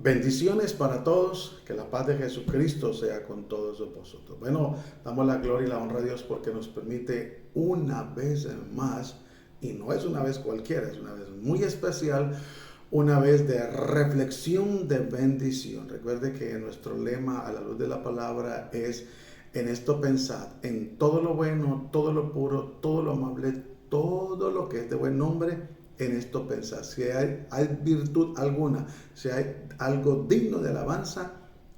Bendiciones para todos, que la paz de Jesucristo sea con todos vosotros. Bueno, damos la gloria y la honra a Dios porque nos permite una vez más, y no es una vez cualquiera, es una vez muy especial, una vez de reflexión de bendición. Recuerde que nuestro lema a la luz de la palabra es: en esto pensad, en todo lo bueno, todo lo puro, todo lo amable, todo lo que es de buen nombre, en esto pensar. Si hay virtud alguna, si hay algo digno de alabanza,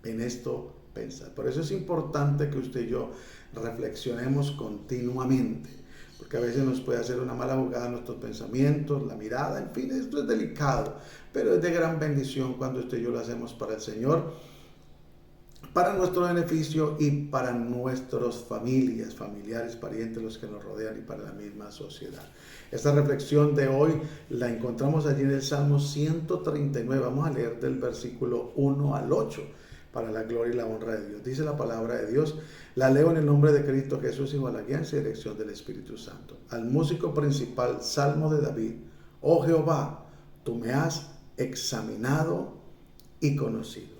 en esto pensar. Por eso es importante que usted y yo reflexionemos continuamente, porque a veces nos puede hacer una mala jugada nuestros pensamientos, la mirada, en fin, esto es delicado, pero es de gran bendición cuando usted y yo lo hacemos para el Señor, para nuestro beneficio y para nuestras familias, familiares, parientes, los que nos rodean, y para la misma sociedad. Esta reflexión de hoy la encontramos allí en el Salmo 139. Vamos a leer del versículo 1 al 8 para la gloria y la honra de Dios. Dice la palabra de Dios, la leo en el nombre de Cristo Jesús y bajo la guía y dirección del Espíritu Santo. Al músico principal, Salmo de David. Oh Jehová, tú me has examinado y conocido.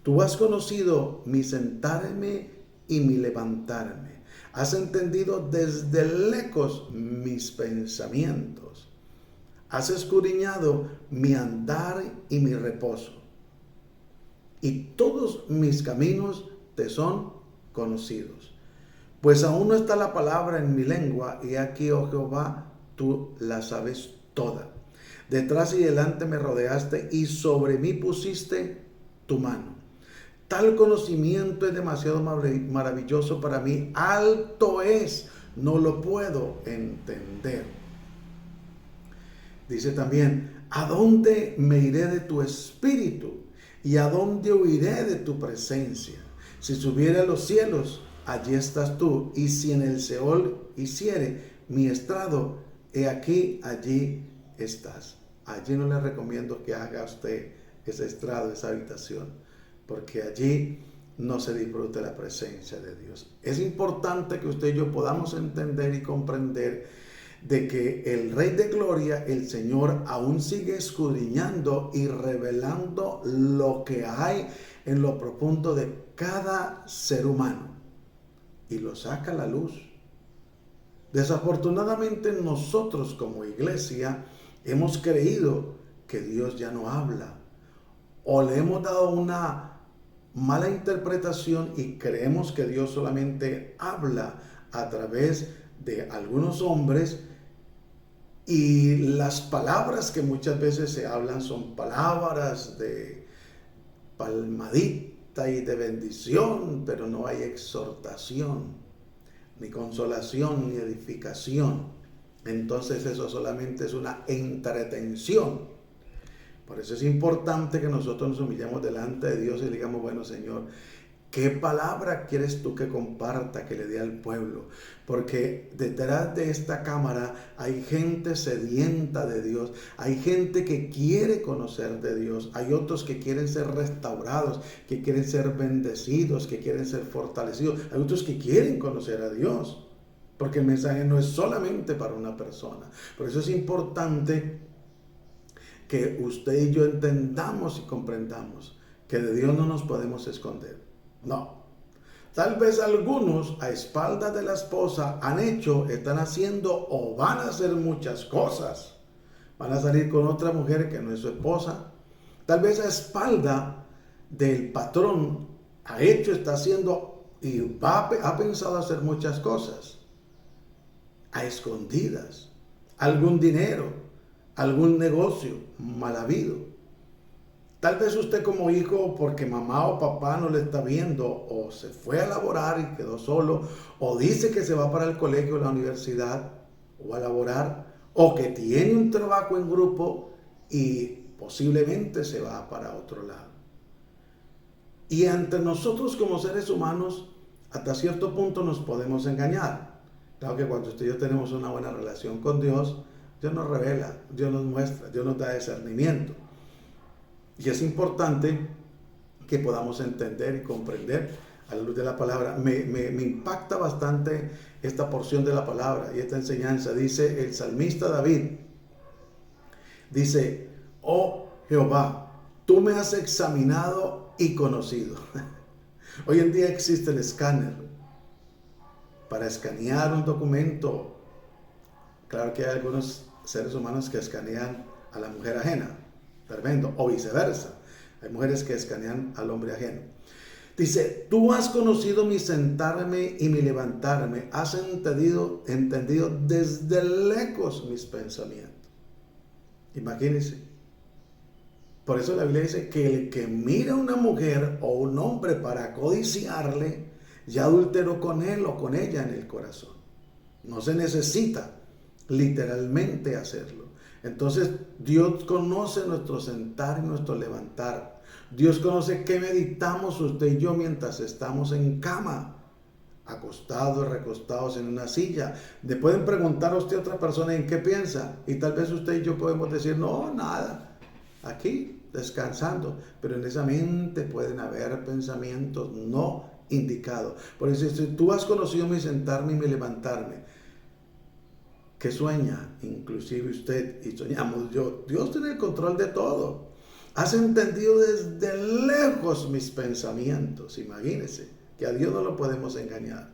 Tú has conocido mi sentarme y mi levantarme. Has entendido desde lejos mis pensamientos. Has escudriñado mi andar y mi reposo. Y todos mis caminos te son conocidos. Pues aún no está la palabra en mi lengua, y aquí, oh Jehová, tú la sabes toda. Detrás y delante me rodeaste, y sobre mí pusiste tu mano. Tal conocimiento es demasiado maravilloso para mí, alto es, no lo puedo entender. Dice también, ¿a dónde me iré de tu espíritu? ¿Y a dónde huiré de tu presencia? Si subiera a los cielos, allí estás tú, y si en el Seol hiciere mi estrado, he aquí, allí estás. Allí no le recomiendo que haga usted ese estrado, esa habitación, porque allí no se disfruta la presencia de Dios. Es importante que usted y yo podamos entender y comprender de que el Rey de Gloria, el Señor, aún sigue escudriñando y revelando lo que hay en lo profundo de cada ser humano, y lo saca a la luz. Desafortunadamente nosotros como iglesia hemos creído que Dios ya no habla, o le hemos dado una mala interpretación y creemos que Dios solamente habla a través de algunos hombres, y las palabras que muchas veces se hablan son palabras de palmadita y de bendición, pero no hay exhortación, ni consolación, ni edificación. Entonces eso solamente es una entretención. Por eso es importante que nosotros nos humillemos delante de Dios y digamos, bueno, Señor, ¿qué palabra quieres tú que comparta, que le dé al pueblo? Porque detrás de esta cámara hay gente sedienta de Dios, hay gente que quiere conocer de Dios, hay otros que quieren ser restaurados, que quieren ser bendecidos, que quieren ser fortalecidos, hay otros que quieren conocer a Dios, porque el mensaje no es solamente para una persona. Por eso es importante que usted y yo entendamos y comprendamos que de Dios no nos podemos esconder. No. Tal vez algunos a espaldas de la esposa han hecho, están haciendo o van a hacer muchas cosas. Van a salir con otra mujer que no es su esposa. Tal vez a espalda del patrón ha hecho, está haciendo y ha pensado hacer muchas cosas. A escondidas. Algún dinero, algún negocio mal habido. Tal vez usted como hijo, porque mamá o papá no le está viendo, o se fue a laborar y quedó solo, o dice que se va para el colegio o la universidad, o a laborar, o que tiene un trabajo en grupo y posiblemente se va para otro lado. Y ante nosotros como seres humanos, hasta cierto punto nos podemos engañar. Claro que cuando usted y yo tenemos una buena relación con Dios, Dios nos revela, Dios nos muestra, Dios nos da discernimiento. Y es importante que podamos entender y comprender a la luz de la palabra. Me impacta bastante esta porción de la palabra y esta enseñanza. Dice el salmista David, dice, oh Jehová, tú me has examinado y conocido. Hoy en día existe el escáner para escanear un documento. Claro que hay algunos seres humanos que escanean a la mujer ajena, tremendo, o viceversa. Hay mujeres que escanean al hombre ajeno. Dice, tú has conocido mi sentarme y mi levantarme, has entendido desde lejos mis pensamientos. Imagínense. Por eso la Biblia dice que el que mira a una mujer o un hombre para codiciarle, ya adulteró con él o con ella en el corazón. No se necesita literalmente hacerlo. Entonces Dios conoce nuestro sentar y nuestro levantar. Dios conoce qué meditamos usted y yo mientras estamos en cama, acostados, recostados en una silla. Le pueden preguntar a usted a otra persona en qué piensa, y tal vez usted y yo podemos decir, no, nada, aquí descansando, pero en esa mente pueden haber pensamientos no indicados. Por eso, si tú has conocido mi sentarme y mi levantarme, ¿qué sueña? Inclusive usted, y soñamos yo. Dios tiene el control de todo. Has entendido desde lejos mis pensamientos. Imagínese que a Dios no lo podemos engañar.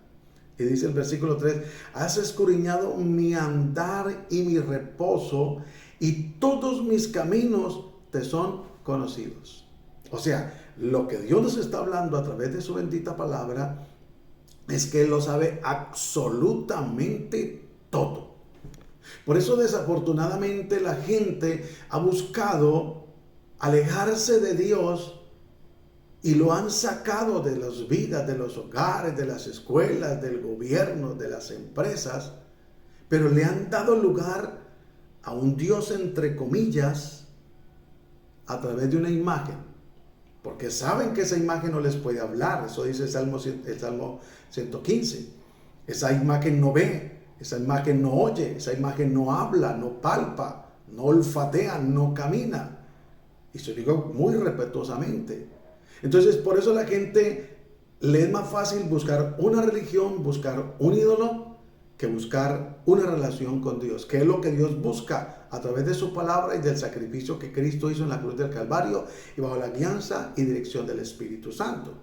Y dice el versículo 3, has escudriñado mi andar y mi reposo, y todos mis caminos te son conocidos. O sea, lo que Dios nos está hablando a través de su bendita palabra es que Él lo sabe absolutamente todo. Por eso desafortunadamente la gente ha buscado alejarse de Dios y lo han sacado de las vidas, de los hogares, de las escuelas, del gobierno, de las empresas, pero le han dado lugar a un Dios entre comillas a través de una imagen, porque saben que esa imagen no les puede hablar. Eso dice el Salmo 115. Esa imagen no ve, esa imagen no oye, esa imagen no habla, no palpa, no olfatea, no camina. Y se lo digo muy respetuosamente. Entonces, por eso la gente le es más fácil buscar una religión, buscar un ídolo, que buscar una relación con Dios, que es lo que Dios busca a través de su palabra y del sacrificio que Cristo hizo en la cruz del Calvario y bajo la guianza y dirección del Espíritu Santo.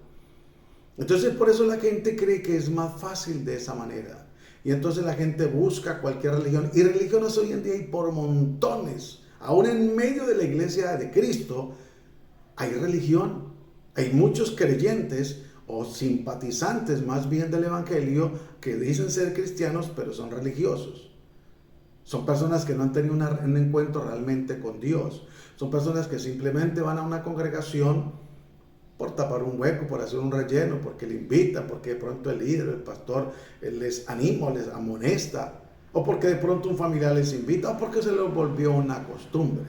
Entonces, por eso la gente cree que es más fácil de esa manera. Y entonces la gente busca cualquier religión. Y religiones hoy en día hay por montones. Aún en medio de la iglesia de Cristo hay religión. Hay muchos creyentes o simpatizantes más bien del evangelio que dicen ser cristianos pero son religiosos. Son personas que no han tenido un encuentro realmente con Dios. Son personas que simplemente van a una congregación por tapar un hueco, por hacer un relleno, porque le invitan, porque de pronto el líder, el pastor les anima, les amonesta, o porque de pronto un familiar les invita, o porque se les volvió una costumbre.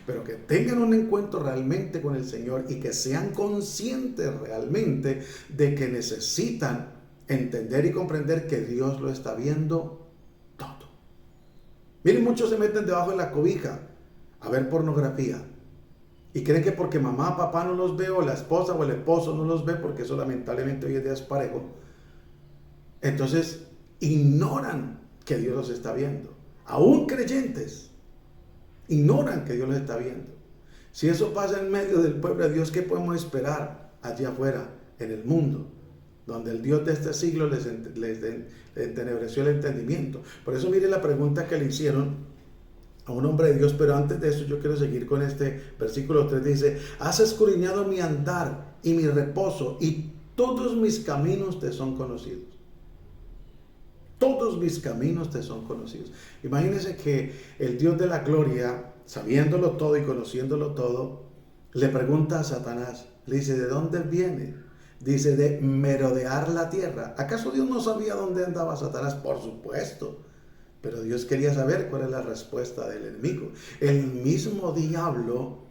Pero que tengan un encuentro realmente con el Señor y que sean conscientes realmente de que necesitan entender y comprender que Dios lo está viendo todo. Miren, muchos se meten debajo de la cobija a ver pornografía y creen que porque mamá, papá no los ve, o la esposa o el esposo no los ve, porque eso lamentablemente hoy en día es parejo, entonces ignoran que Dios los está viendo. Aún creyentes ignoran que Dios los está viendo. Si eso pasa en medio del pueblo de Dios, ¿qué podemos esperar allá afuera en el mundo, donde el Dios de este siglo les entenebreció el entendimiento? Por eso mire la pregunta que le hicieron a un hombre de Dios. Pero antes de eso yo quiero seguir con este versículo 3. Dice, has escudriñado mi andar y mi reposo, y todos mis caminos te son conocidos. Todos mis caminos te son conocidos. Imagínense que el Dios de la gloria, sabiéndolo todo y conociéndolo todo, le pregunta a Satanás, le dice, ¿de dónde viene? Dice, de merodear la tierra. ¿Acaso Dios no sabía dónde andaba Satanás? Por supuesto. Pero Dios quería saber cuál es la respuesta del enemigo. El mismo diablo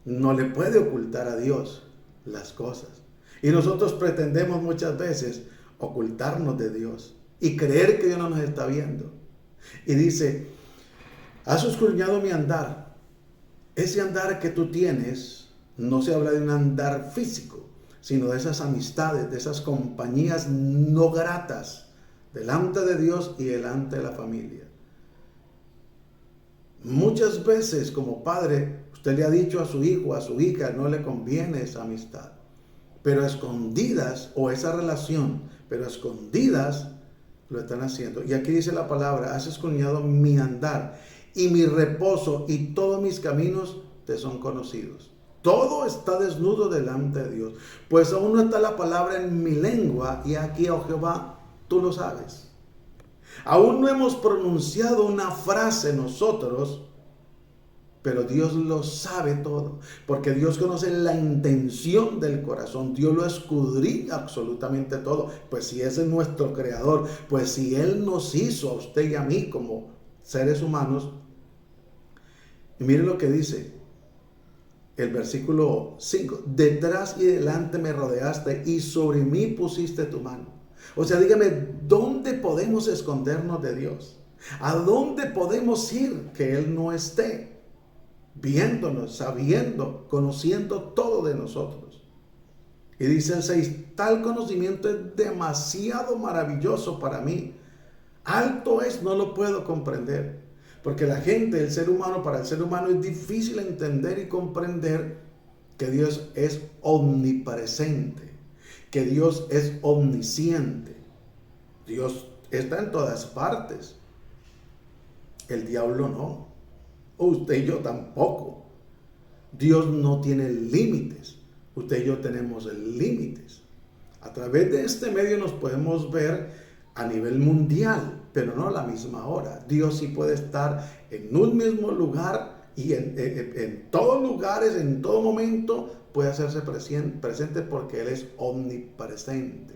no le puede ocultar a Dios las cosas. Y nosotros pretendemos muchas veces ocultarnos de Dios y creer que Dios no nos está viendo. Y dice, has escudriñado mi andar. Ese andar que tú tienes no se habla de un andar físico, sino de esas amistades, de esas compañías no gratas delante de Dios y delante de la familia. Muchas veces como padre, Usted le ha dicho a su hijo, a su hija, no le conviene esa amistad. Pero a escondidas, o esa relación, pero a escondidas lo están haciendo. Y aquí dice la palabra, has escudriñado mi andar y mi reposo y todos mis caminos te son conocidos. Todo está desnudo delante de Dios. Pues aún no está la palabra en mi lengua y aquí, oh Jehová, tú lo sabes. Aún no hemos pronunciado una frase nosotros, pero Dios lo sabe todo, porque Dios conoce la intención del corazón. Dios lo escudriña absolutamente todo. Pues si ese es nuestro creador, pues si Él nos hizo a usted y a mí como seres humanos. Y mire lo que dice el versículo 5. Detrás y delante me rodeaste y sobre mí pusiste tu mano. O sea, dígame, ¿dónde podemos escondernos de Dios? ¿A dónde podemos ir que Él no esté? Viéndonos, sabiendo, conociendo todo de nosotros. Y dice el 6, tal conocimiento es demasiado maravilloso para mí. Alto es, no lo puedo comprender. Porque la gente, el ser humano, para el ser humano es difícil entender y comprender que Dios es omnipresente, que Dios es omnisciente. Dios está en todas partes. El diablo no. Usted y yo tampoco. Dios no tiene límites. Usted y yo tenemos límites. A través de este medio nos podemos ver a nivel mundial, pero no a la misma hora. Dios sí puede estar en un mismo lugar y en todos lugares, en todo momento, puede hacerse presente porque Él es omnipresente.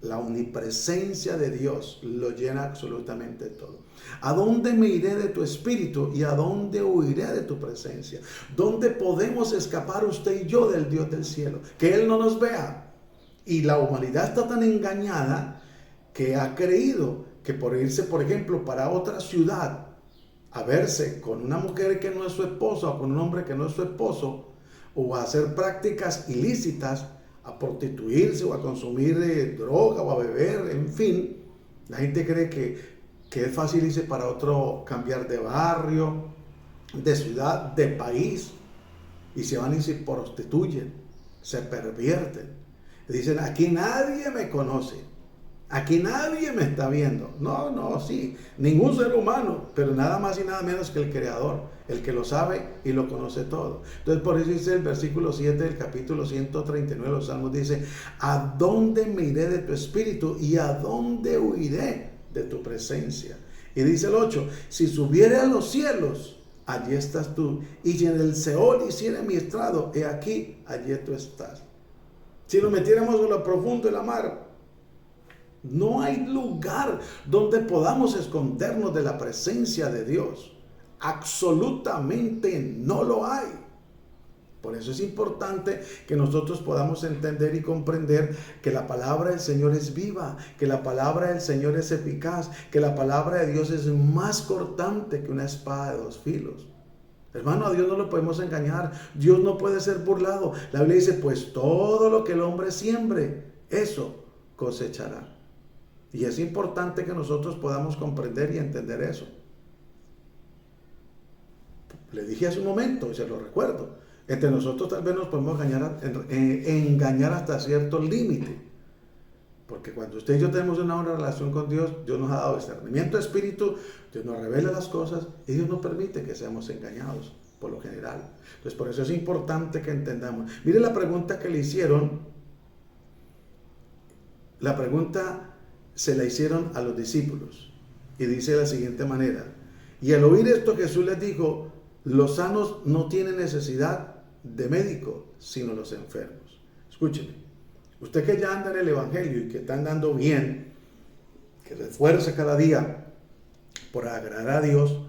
La omnipresencia de Dios lo llena absolutamente todo. ¿A dónde me iré de tu espíritu y a dónde huiré de tu presencia? ¿Dónde podemos escapar usted y yo del Dios del cielo? Que Él no nos vea. Y la humanidad está tan engañada que ha creído que por irse, por ejemplo, para otra ciudad a verse con una mujer que no es su esposa o con un hombre que no es su esposo, o a hacer prácticas ilícitas, a prostituirse o a consumir droga o a beber, en fin, la gente cree que es fácil irse para otro, cambiar de barrio, de ciudad, de país, y se van y se prostituyen, se pervierten. Dicen, aquí nadie me conoce, aquí nadie me está viendo. No, sí, ningún ser humano, pero nada más y nada menos que el Creador, el que lo sabe y lo conoce todo. Entonces por eso dice el versículo 7 del capítulo 139 de los Salmos, dice, ¿a dónde me iré de tu espíritu y a dónde huiré de tu presencia? Y dice el 8, si subiere a los cielos, allí estás tú, y si en el Seol hiciere mi estrado, he aquí, allí tú estás. Si nos metiéramos en lo profundo de la mar, no hay lugar donde podamos escondernos de la presencia de Dios. Absolutamente no lo hay. Por eso es importante que nosotros podamos entender y comprender que la palabra del Señor es viva, que la palabra del Señor es eficaz, que la palabra de Dios es más cortante que una espada de dos filos. Hermano, a Dios no lo podemos engañar. Dios no puede ser burlado. La Biblia dice, pues todo lo que el hombre siembre, eso cosechará. Y es importante que nosotros podamos comprender y entender eso. Le dije hace un momento, y se lo recuerdo, entre nosotros tal vez nos podemos engañar hasta cierto límite. Porque cuando usted y yo tenemos una buena relación con Dios, Dios nos ha dado discernimiento de espíritu, Dios nos revela las cosas y Dios no permite que seamos engañados, por lo general. Entonces por eso es importante que entendamos. Mire la pregunta que le hicieron. La pregunta se la hicieron a los discípulos y dice de la siguiente manera: y al oír esto Jesús les dijo, los sanos no tienen necesidad de médico, sino los enfermos. Escúcheme, usted que ya anda en el evangelio y que está andando bien, que se esfuerza cada día por agradar a Dios,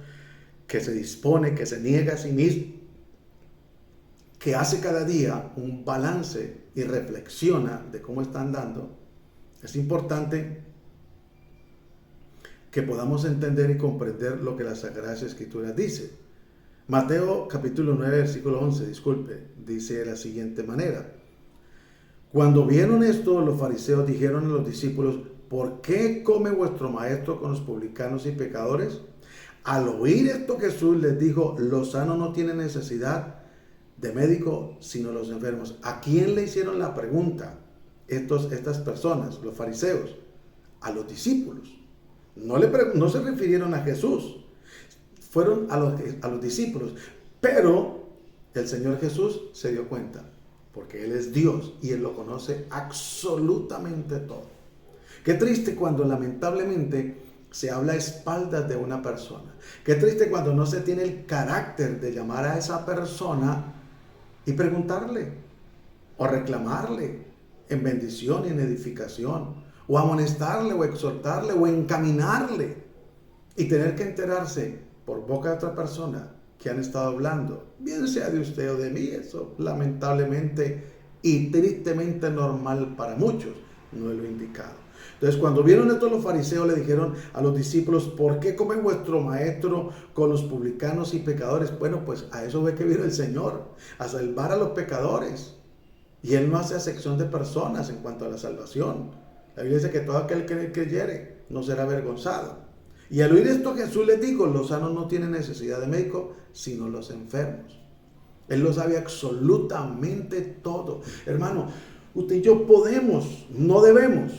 que se dispone, que se niega a sí mismo, que hace cada día un balance y reflexiona de cómo está andando, es importante que podamos entender y comprender lo que las Sagradas Escrituras dicen. Mateo capítulo 9, versículo 11, dice de la siguiente manera: cuando vieron esto, los fariseos dijeron a los discípulos, ¿por qué come vuestro maestro con los publicanos y pecadores? Al oír esto Jesús les dijo, los sanos no tienen necesidad de médico, sino los enfermos. ¿A quién le hicieron la pregunta estas personas, los fariseos? A los discípulos. No se refirieron a Jesús, fueron a los discípulos. Pero el Señor Jesús se dio cuenta, porque Él es Dios y Él lo conoce absolutamente todo. Qué triste cuando lamentablemente se habla a espaldas de una persona. Qué triste cuando no se tiene el carácter de llamar a esa persona y preguntarle o reclamarle en bendición y en edificación, o amonestarle o exhortarle o encaminarle, y tener que enterarse por boca de otra persona que han estado hablando, bien sea de usted o de mí. Eso lamentablemente y tristemente normal para muchos, no es lo indicado. Entonces, cuando vieron esto, los fariseos le dijeron a los discípulos, ¿por qué come vuestro maestro con los publicanos y pecadores? Bueno, pues a eso ve que vino el Señor, a salvar a los pecadores. Y Él no hace acepción de personas en cuanto a la salvación. La Biblia dice que todo aquel que creyere no será avergonzado. Y al oír esto, Jesús les dijo, los sanos no tienen necesidad de médico, sino los enfermos. Él lo sabe absolutamente todo. Hermano, usted y yo podemos, no debemos,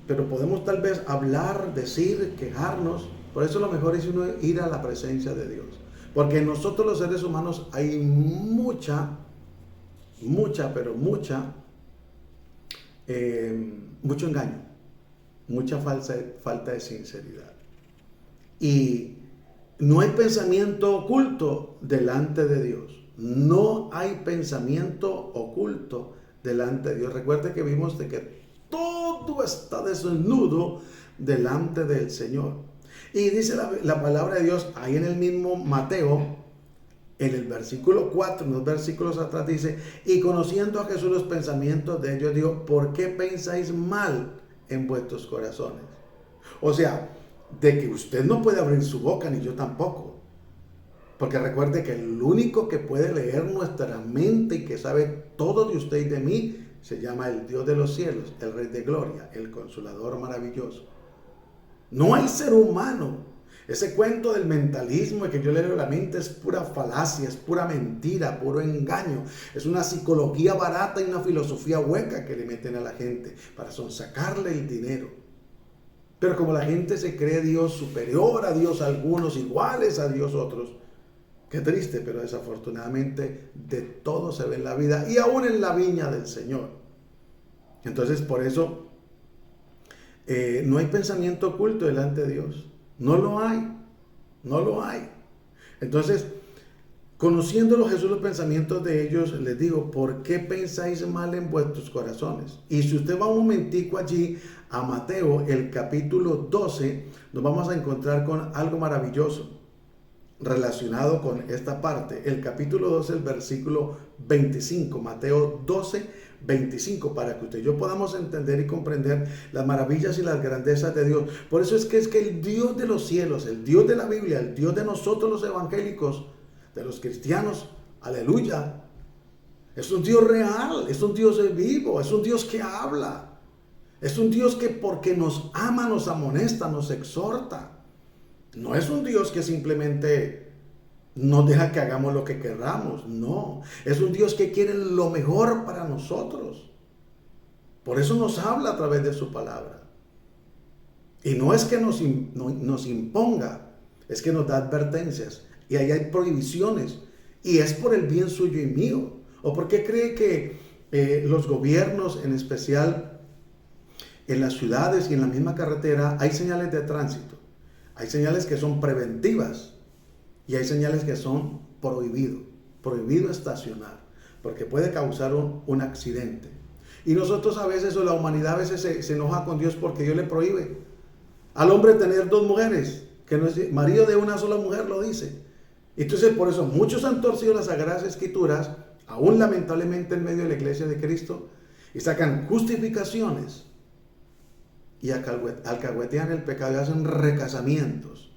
pero podemos tal vez hablar, decir, quejarnos. Por eso lo mejor es uno ir a la presencia de Dios. Porque en nosotros los seres humanos hay mucho engaño, mucha falta de sinceridad. Y no hay pensamiento oculto delante de Dios. No hay pensamiento oculto delante de Dios. Recuerde que vimos de que todo está desnudo delante del Señor. Y dice la palabra de Dios ahí en el mismo Mateo, en el versículo 4, unos versículos atrás dice, y conociendo a Jesús los pensamientos de ellos, dijo, ¿por qué pensáis mal en vuestros corazones? O sea, de que usted no puede abrir su boca, ni yo tampoco. Porque recuerde que el único que puede leer nuestra mente y que sabe todo de usted y de mí, se llama el Dios de los cielos, el Rey de gloria, el Consolador maravilloso. No hay ser humano. Ese cuento del mentalismo de que yo leo la mente es pura falacia, es pura mentira, puro engaño. Es una psicología barata y una filosofía hueca que le meten a la gente para sonsacarle el dinero. Pero como la gente se cree Dios superior a Dios algunos, iguales a Dios otros, qué triste, pero desafortunadamente de todo se ve en la vida y aún en la viña del Señor. Entonces, por eso no hay pensamiento oculto delante de Dios. No lo hay, no lo hay. Entonces, conociéndolo Jesús los pensamientos de ellos, les digo, ¿por qué pensáis mal en vuestros corazones? Y si usted va un momentico allí a Mateo, el capítulo 12, nos vamos a encontrar con algo maravilloso relacionado con esta parte. El capítulo 12, el versículo 25, Mateo 12, 25, para que usted y yo podamos entender y comprender las maravillas y las grandezas de Dios. Por eso es que el Dios de los cielos, el Dios de la Biblia, el Dios de nosotros los evangélicos, de los cristianos, aleluya, es un Dios real, es un Dios vivo, es un Dios que habla, es un Dios que porque nos ama, nos amonesta, nos exhorta. No es un Dios que simplemente nos deja que hagamos lo que queramos, no. Es un Dios que quiere lo mejor para nosotros. Por eso nos habla a través de su palabra. Y no es que nos imponga, es que nos da advertencias. Y ahí hay prohibiciones. Y es por el bien suyo y mío. ¿O por qué cree que los gobiernos, en especial en las ciudades y en la misma carretera, hay señales de tránsito? Hay señales que son preventivas y hay señales que son prohibido estacionar, porque puede causar un accidente. Y nosotros a veces, o la humanidad a veces se enoja con Dios porque Dios le prohíbe al hombre tener dos mujeres, que no es marido de una sola mujer, lo dice. Entonces por eso muchos han torcido las Sagradas Escrituras, aún lamentablemente en medio de la iglesia de Cristo, y sacan justificaciones y alcahuetean el pecado y hacen recasamientos.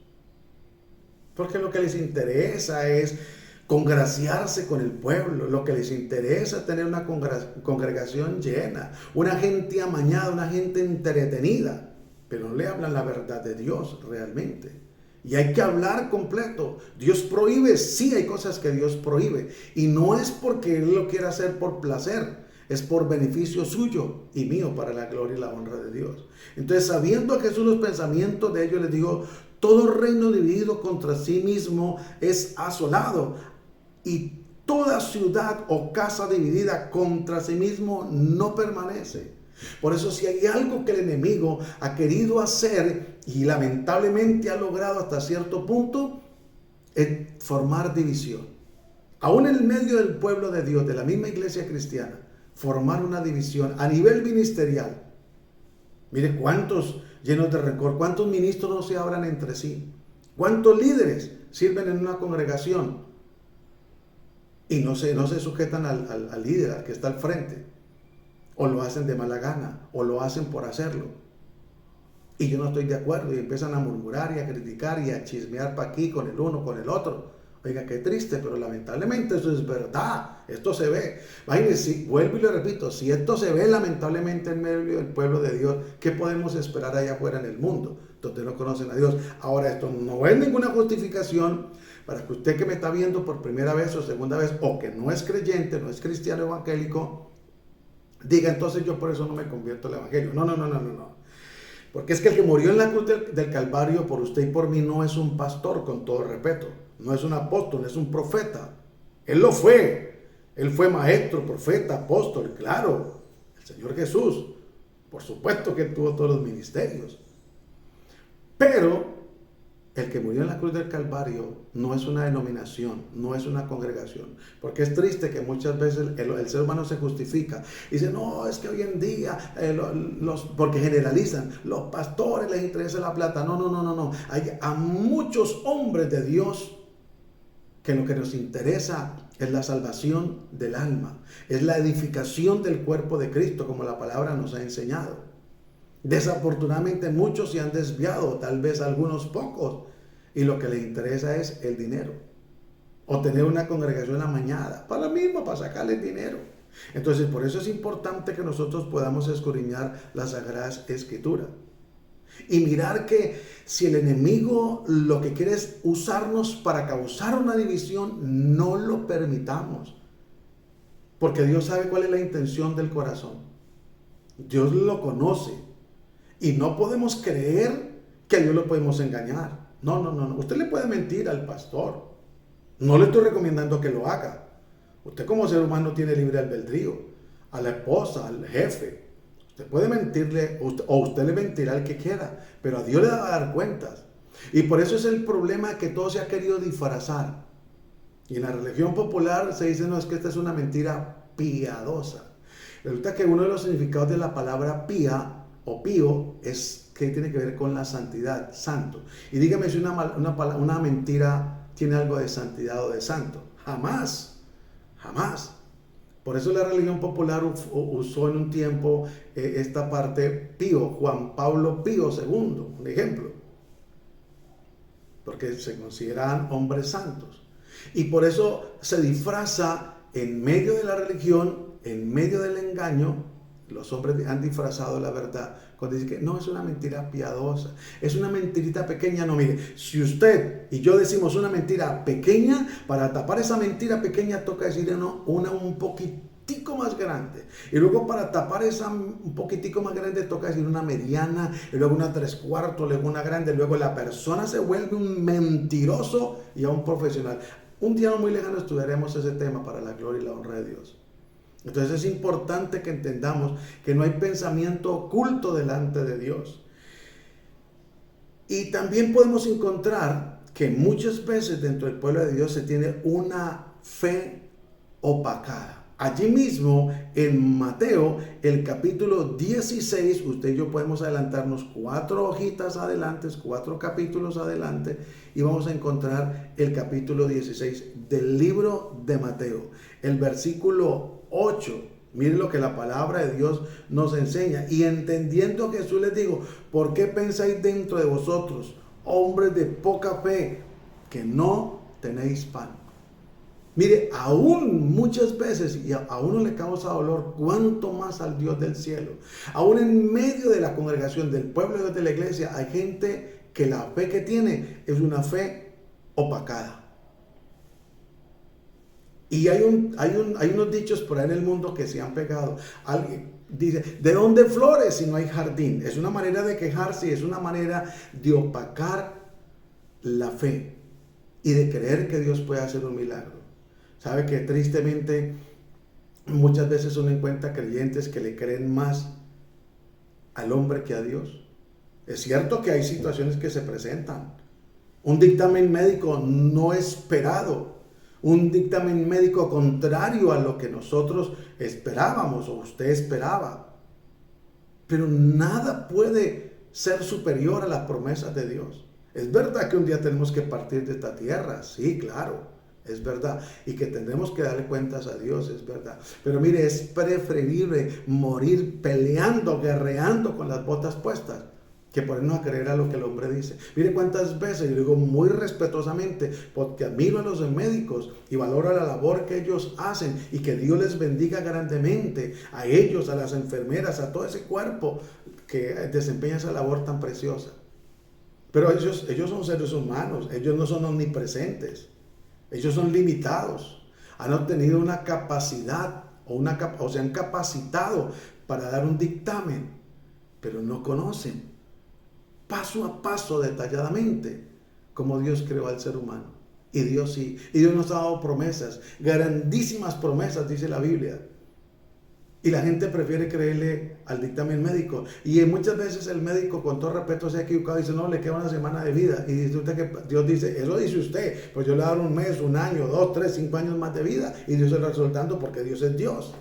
Porque lo que les interesa es congraciarse con el pueblo, lo que les interesa es tener una congregación llena, una gente amañada, una gente entretenida, pero no le hablan la verdad de Dios realmente. Y hay que hablar completo. Dios prohíbe, sí hay cosas que Dios prohíbe. Y no es porque Él lo quiera hacer por placer, es por beneficio suyo y mío para la gloria y la honra de Dios. Entonces, sabiendo a Jesús los pensamientos de ellos, les digo, todo reino dividido contra sí mismo es asolado, y toda ciudad o casa dividida contra sí mismo no permanece. Por eso, si hay algo que el enemigo ha querido hacer y lamentablemente ha logrado hasta cierto punto, es formar división. Aún en medio del pueblo de Dios, de la misma iglesia cristiana, formar una división a nivel ministerial. Mire cuántos llenos de rencor, cuántos ministros no se abran entre sí, cuántos líderes sirven en una congregación y no se sujetan al líder, al que está al frente, o lo hacen de mala gana, o lo hacen por hacerlo. Y yo no estoy de acuerdo, y empiezan a murmurar y a criticar y a chismear para aquí con el uno, con el otro. Oiga, qué triste, pero lamentablemente eso es verdad. Esto se ve. Imagínense, vuelvo y le repito, si esto se ve lamentablemente en medio del pueblo de Dios, ¿qué podemos esperar allá afuera en el mundo, donde no conocen a Dios? Ahora, esto no es ninguna justificación para que usted, que me está viendo por primera vez o segunda vez, o que no es creyente, no es cristiano evangélico, diga, entonces yo por eso no me convierto al evangelio. No. Porque es que el que murió en la cruz del Calvario por usted y por mí no es un pastor, con todo respeto. No es un apóstol, es un profeta. Él lo fue. Él fue maestro, profeta, apóstol, claro. El Señor Jesús. Por supuesto que él tuvo todos los ministerios. Pero el que murió en la cruz del Calvario no es una denominación, no es una congregación. Porque es triste que muchas veces el ser humano se justifica y dice, no, es que hoy en día, porque generalizan, los pastores les interesa la plata. No. Hay a muchos hombres de Dios que lo que nos interesa es la salvación del alma, es la edificación del cuerpo de Cristo, como la palabra nos ha enseñado. Desafortunadamente muchos se han desviado, tal vez algunos pocos, y lo que les interesa es el dinero, o tener una congregación amañada, para lo mismo, para sacarle el dinero. Entonces, por eso es importante que nosotros podamos escudriñar las Sagradas Escrituras y mirar que si el enemigo lo que quiere es usarnos para causar una división, no lo permitamos, porque Dios sabe cuál es la intención del corazón. Dios lo conoce. Y no podemos creer que a Dios lo podemos engañar. No. Usted le puede mentir al pastor. No le estoy recomendando que lo haga. Usted como ser humano tiene libre albedrío. A la esposa, al jefe. Usted puede mentirle, o usted le mentirá al que quiera. Pero a Dios le va a dar cuentas. Y por eso es el problema, que todo se ha querido disfrazar. Y en la religión popular se dice, no, es que esta es una mentira piadosa. Resulta que uno de los significados de la palabra pía o pío es que tiene que ver con la santidad, santo. Y dígame si una mentira tiene algo de santidad o de santo. Jamás. Por eso la religión popular usó en un tiempo esta parte Pío, Juan Pablo Pío II, un ejemplo. Porque se consideran hombres santos. Y por eso se disfraza en medio de la religión, en medio del engaño. Los hombres han disfrazado la verdad cuando dicen que no, es una mentira piadosa, es una mentirita pequeña. No, mire, si usted y yo decimos una mentira pequeña, para tapar esa mentira pequeña toca decir una un poquitico más grande. Y luego para tapar esa un poquitico más grande toca decir una mediana, y luego una 3/4, luego una grande. Luego la persona se vuelve un mentiroso y a un profesional. Un día no muy lejano estudiaremos ese tema para la gloria y la honra de Dios. Entonces es importante que entendamos que no hay pensamiento oculto delante de Dios. Y también podemos encontrar que muchas veces dentro del pueblo de Dios se tiene una fe opacada. Allí mismo en Mateo, el capítulo 16, usted y yo podemos adelantarnos 4 hojitas adelante, 4 capítulos adelante, y vamos a encontrar el capítulo 16 del libro de Mateo, el versículo 8. Miren lo que la palabra de Dios nos enseña. Y entendiendo Jesús les digo, ¿por qué pensáis dentro de vosotros, hombres de poca fe, que no tenéis pan? Mire, aún muchas veces, y a uno le causa dolor, cuánto más al Dios del cielo. Aún en medio de la congregación, del pueblo de Dios, de la iglesia, hay gente que la fe que tiene es una fe opacada. Y hay unos dichos por ahí en el mundo que se han pegado. Alguien dice, ¿de dónde flores si no hay jardín? Es una manera de quejarse y es una manera de opacar la fe y de creer que Dios puede hacer un milagro. ¿Sabe que tristemente muchas veces uno encuentra creyentes que le creen más al hombre que a Dios? Es cierto que hay situaciones que se presentan. Un dictamen médico no esperado. Un dictamen médico contrario a lo que nosotros esperábamos o usted esperaba. Pero nada puede ser superior a las promesas de Dios. Es verdad que un día tenemos que partir de esta tierra, sí, claro, es verdad. Y que tendremos que darle cuentas a Dios, es verdad. Pero mire, es preferible morir peleando, guerreando con las botas puestas, que ponernos a creer a lo que el hombre dice. Mire cuántas veces, yo digo muy respetuosamente, porque admiro a los médicos y valoro la labor que ellos hacen y que Dios les bendiga grandemente a ellos, a las enfermeras, a todo ese cuerpo que desempeña esa labor tan preciosa. Pero ellos son seres humanos, ellos no son omnipresentes, ellos son limitados, han obtenido una capacidad o se han capacitado para dar un dictamen, pero no conocen paso a paso, detalladamente, como Dios creó al ser humano. Y Dios sí. Y Dios nos ha dado promesas, grandísimas promesas, dice la Biblia. Y la gente prefiere creerle al dictamen médico. Y muchas veces el médico, con todo respeto, se ha equivocado y dice, no, le queda una semana de vida. Y dice usted que Dios dice, eso dice usted, pues yo le voy a dar un mes, un año, 2, 3, 5 años más de vida. Y Dios se lo está soltando porque Dios es Dios.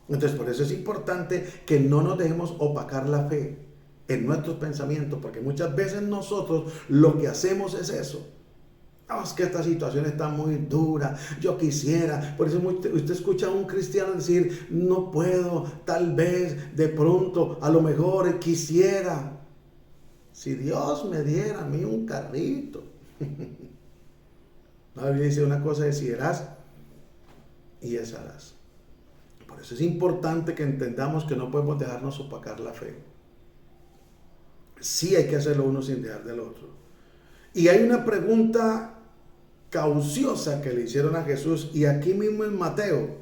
Entonces, por eso es importante que no nos dejemos opacar la fe en nuestros pensamientos, porque muchas veces nosotros lo que hacemos es eso. No, es que esta situación está muy dura, yo quisiera. Por eso usted escucha a un cristiano decir, no puedo, tal vez, de pronto, a lo mejor quisiera. Si Dios me diera a mí un carrito. La Biblia dice una cosa, decirás y esa harás. Por eso es importante que entendamos que no podemos dejarnos opacar la fe. Sí hay que hacerlo uno sin dejar del otro. Y hay una pregunta cauciosa que le hicieron a Jesús, y aquí mismo en Mateo,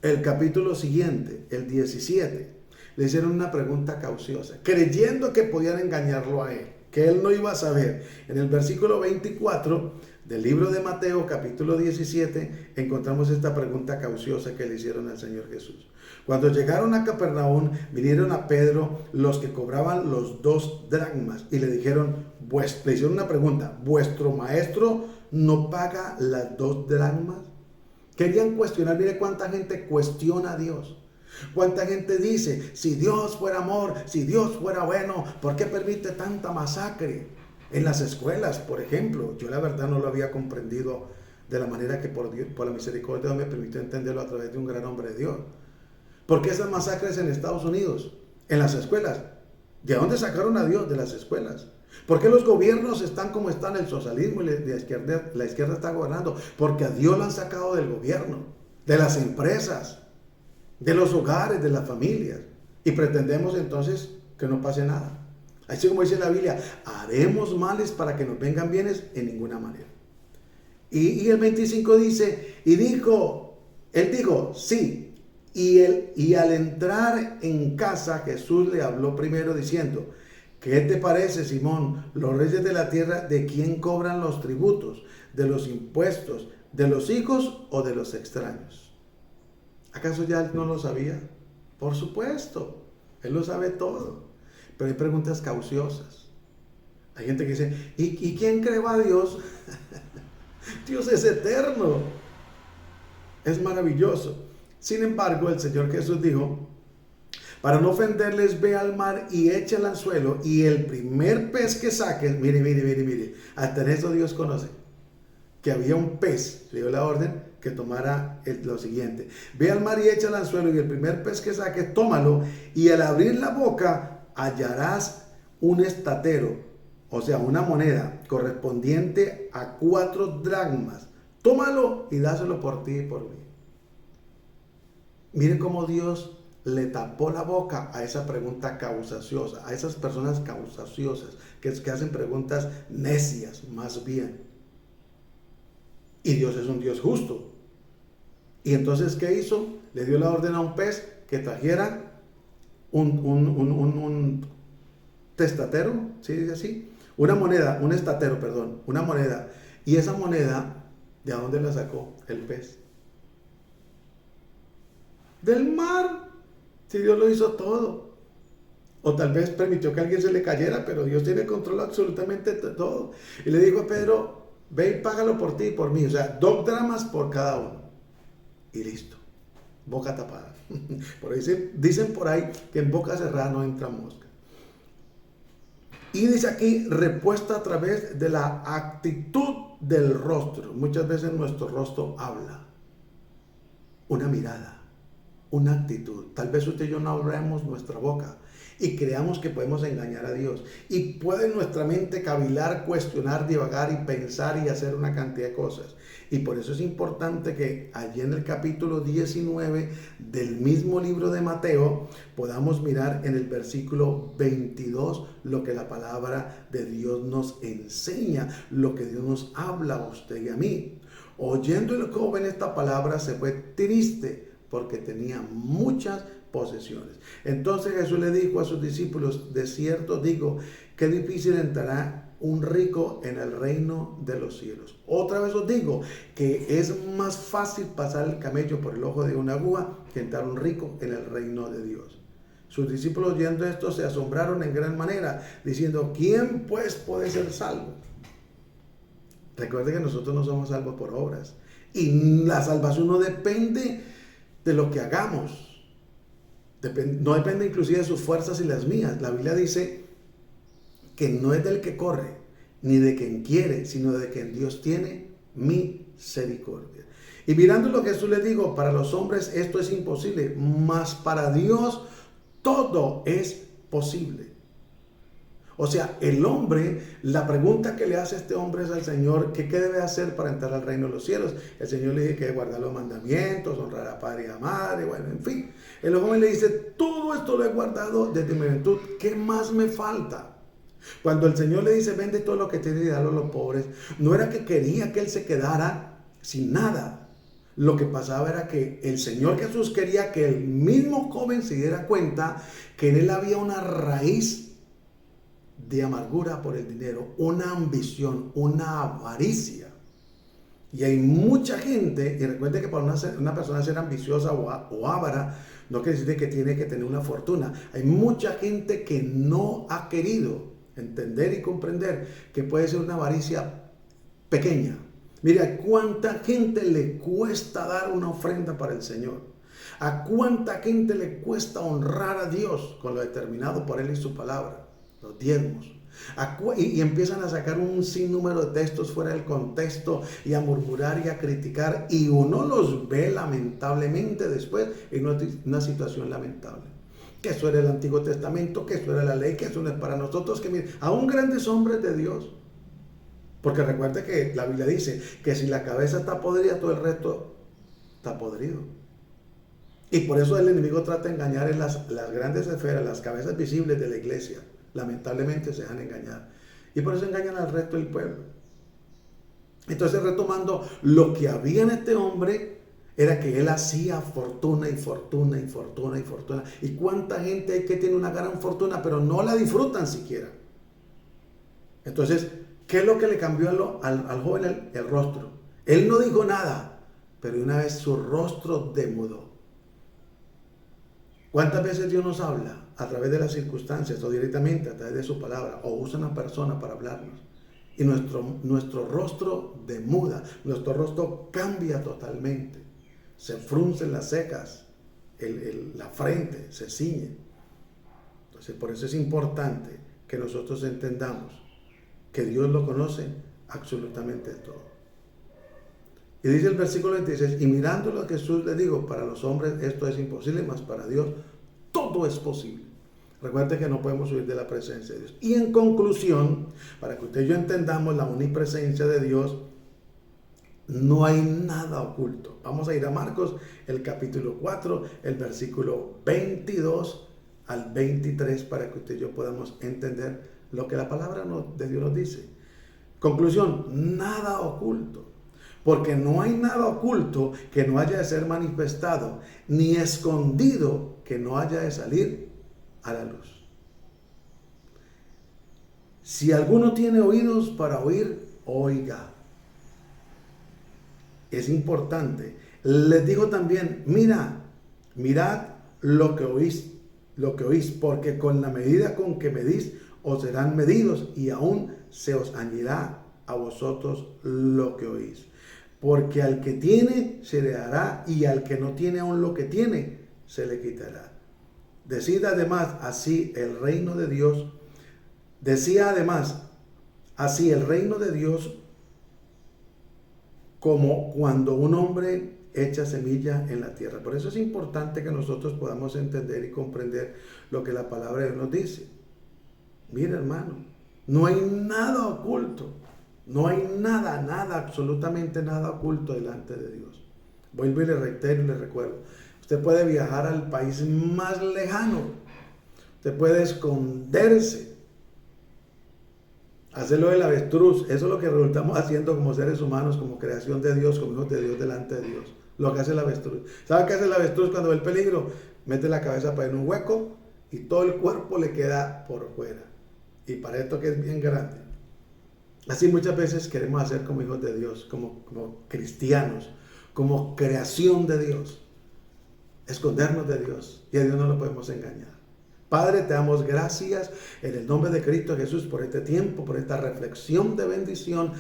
el capítulo siguiente, el 17, le hicieron una pregunta cauciosa, creyendo que podían engañarlo a él, que él no iba a saber. En el versículo 24 del libro de Mateo, capítulo 17, encontramos esta pregunta cauciosa que le hicieron al Señor Jesús. Cuando llegaron a Capernaum, vinieron a Pedro los que cobraban los 2 dracmas y le dijeron, le hicieron una pregunta, ¿vuestro maestro no paga las 2 dracmas? Querían cuestionar. Mire cuánta gente cuestiona a Dios. Cuánta gente dice, si Dios fuera amor, si Dios fuera bueno, ¿por qué permite tanta masacre? En las escuelas, por ejemplo, yo la verdad no lo había comprendido de la manera que por la misericordia de Dios me permitió entenderlo a través de un gran hombre de Dios. ¿Por qué esas masacres en Estados Unidos? En las escuelas. ¿De dónde sacaron a Dios? De las escuelas. ¿Por qué los gobiernos están como están? El socialismo y la izquierda está gobernando. Porque a Dios lo han sacado del gobierno, de las empresas, de los hogares, de las familias. Y pretendemos entonces que no pase nada. Así como dice la Biblia, haremos males para que nos vengan bienes en ninguna manera. Y el 25 dice, él dijo, sí. Y al entrar en casa, Jesús le habló primero diciendo, ¿qué te parece, Simón? Los reyes de la tierra, ¿de quién cobran los tributos? ¿De los impuestos? ¿De los hijos o de los extraños? ¿Acaso ya él no lo sabía? Por supuesto, él lo sabe todo. Pero hay preguntas cauciosas. Hay gente que dice, ¿y quién creó a Dios? Dios es eterno. Es maravilloso. Sin embargo, el Señor Jesús dijo, para no ofenderles, ve al mar y echa el anzuelo, y el primer pez que saques, mire, hasta en eso Dios conoce, que había un pez, le dio la orden que tomara lo siguiente, ve al mar y echa el anzuelo, y el primer pez que saques, tómalo, y al abrir la boca hallarás un estatero, o sea, una moneda correspondiente a 4 dracmas, tómalo y dáselo por ti y por mí. Mire cómo Dios le tapó la boca a esa pregunta causasiosa, a esas personas causaciosas, que hacen preguntas necias, más bien. Y Dios es un Dios justo. Y entonces, ¿qué hizo? Le dio la orden a un pez que trajera un testatero, ¿sí dice así? Una moneda, un estatero, perdón, una moneda. Y esa moneda, ¿de dónde la sacó el pez? Del mar. Si Dios lo hizo todo. O tal vez permitió que a alguien se le cayera, pero Dios tiene control absolutamente de todo. Y le dijo a Pedro, ve y págalo por ti y por mí. O sea, 2 dramas por cada uno. Y listo. Boca tapada. Por ahí dicen por ahí que en boca cerrada no entra mosca. Y dice aquí, repuesta a través de la actitud del rostro. Muchas veces nuestro rostro habla. Una mirada, una actitud. Tal vez usted y yo no abramos nuestra boca y creamos que podemos engañar a Dios. Y puede nuestra mente cavilar, cuestionar, divagar y pensar y hacer una cantidad de cosas. Y por eso es importante que allí en el capítulo 19 del mismo libro de Mateo podamos mirar en el versículo 22 lo que la palabra de Dios nos enseña, lo que Dios nos habla a usted y a mí. Oyendo el joven esta palabra se fue triste porque tenía muchas posesiones. Entonces Jesús le dijo a sus discípulos, de cierto digo, qué difícil entrará un rico en el reino de los cielos. Otra vez os digo que es más fácil pasar el camello por el ojo de una aguja que entrar un rico en el reino de Dios. Sus discípulos oyendo esto se asombraron en gran manera, diciendo, ¿quién pues puede ser salvo? Recuerde que nosotros no somos salvos por obras. Y la salvación no depende de lo que hagamos. No depende inclusive de sus fuerzas y las mías. La Biblia dice que no es del que corre, ni de quien quiere, sino de quien Dios tiene misericordia. Y mirando lo que Jesús le dijo, para los hombres esto es imposible, mas para Dios todo es posible. O sea, el hombre, la pregunta que le hace este hombre es al Señor, ¿qué debe hacer para entrar al reino de los cielos? El Señor le dice que guardar los mandamientos, honrar a padre y a madre, bueno, en fin. El joven le dice, todo esto lo he guardado desde mi juventud, ¿qué más me falta? Cuando el Señor le dice, vende todo lo que tienes y dalo a los pobres, no era que quería que él se quedara sin nada. Lo que pasaba era que el Señor Jesús quería que el mismo joven se diera cuenta que en él había una raíz de amargura por el dinero, una ambición, una avaricia. Y hay mucha gente, y recuerde que para una persona ser ambiciosa o avara, no quiere decir que tiene que tener una fortuna. Hay mucha gente que no ha querido entender y comprender que puede ser una avaricia pequeña. Mira, ¿a cuánta gente le cuesta dar una ofrenda para el Señor? ¿A cuánta gente le cuesta honrar a Dios con lo determinado por Él y su palabra? Los diezmos. Y empiezan a sacar un sinnúmero de textos fuera del contexto y a murmurar y a criticar, y uno los ve lamentablemente después en una situación lamentable. Que eso era el Antiguo Testamento, que eso era la ley, que eso no es para nosotros, que miren, aún grandes hombres de Dios. Porque recuerde que la Biblia dice que si la cabeza está podrida, todo el resto está podrido. Y por eso el enemigo trata de engañar en las grandes esferas, las cabezas visibles de la iglesia. Lamentablemente se dejan engañar. Y por eso engañan al resto del pueblo. Entonces, retomando, lo que había en este hombre era que él hacía fortuna y fortuna y fortuna y fortuna. ¿Y cuánta gente hay que tiene una gran fortuna, pero no la disfrutan siquiera? Entonces, ¿qué es lo que le cambió al joven el rostro? Él no dijo nada, pero de una vez su rostro demudó. ¿Cuántas veces Dios nos habla? A través de las circunstancias o directamente a través de su palabra, o usa una persona para hablarnos. Y nuestro rostro demuda, nuestro rostro cambia totalmente. Se fruncen las cejas, la frente se ciñe. Entonces, por eso es importante que nosotros entendamos que Dios lo conoce absolutamente todo. Y dice el versículo 26, y mirándolo a Jesús le digo, para los hombres esto es imposible, mas para Dios todo es posible. Recuerde que no podemos huir de la presencia de Dios. Y en conclusión, para que usted y yo entendamos la omnipresencia de Dios, No hay nada oculto. Vamos a ir a Marcos, el capítulo 4, el versículo 22 al 23, para que usted y yo podamos entender lo que la palabra de Dios nos dice. Conclusión, nada oculto. Porque no hay nada oculto que no haya de ser manifestado, ni escondido que no haya de salir a la luz. Si alguno tiene oídos para oír, oiga. Es importante. Les digo también, mirad lo que oís, porque con la medida con que medís, os serán medidos, y aún se os añadirá a vosotros lo que oís. Porque al que tiene, se le dará, y al que no tiene aún lo que tiene, se le quitará. Decía además, así el reino de Dios como cuando un hombre echa semilla en la tierra. Por eso es importante que nosotros podamos entender y comprender lo que la palabra de Dios nos dice. Mira, hermano, no hay nada oculto. No hay nada, absolutamente nada oculto delante de Dios. Vuelvo y le reitero y le recuerdo. Usted puede viajar al país más lejano. Usted puede esconderse. Hacerlo del avestruz. Eso es lo que resultamos haciendo como seres humanos, como creación de Dios, como hijos de Dios delante de Dios. Lo que hace el avestruz. ¿Sabe qué hace el avestruz cuando ve el peligro? Mete la cabeza para en un hueco y todo el cuerpo le queda por fuera. Y para esto que es bien grande. Así muchas veces queremos hacer como hijos de Dios, como cristianos, como creación de Dios. Escondernos de Dios, y a Dios no lo podemos engañar. Padre, te damos gracias en el nombre de Cristo Jesús por este tiempo, por esta reflexión de bendición.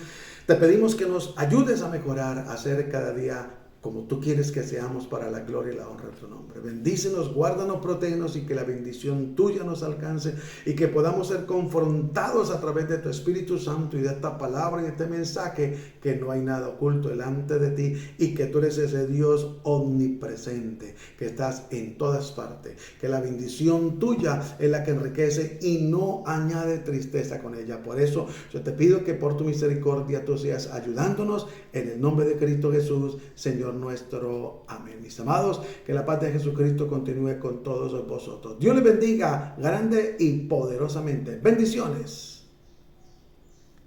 Te pedimos que nos ayudes a mejorar, a ser cada día como tú quieres que seamos, para la gloria y la honra de tu nombre. Bendícenos, guárdanos, protégenos, y que la bendición tuya nos alcance, y que podamos ser confrontados a través de tu Espíritu Santo y de esta palabra y de este mensaje, que no hay nada oculto delante de ti, y que tú eres ese Dios omnipresente, que estás en todas partes, que la bendición tuya es la que enriquece y no añade tristeza con ella. Por eso yo te pido que por tu misericordia tú seas ayudándonos, en el nombre de Cristo Jesús, Señor nuestro. Amén. Mis amados, que la paz de Jesucristo continúe con todos vosotros. Dios les bendiga grande y poderosamente. Bendiciones.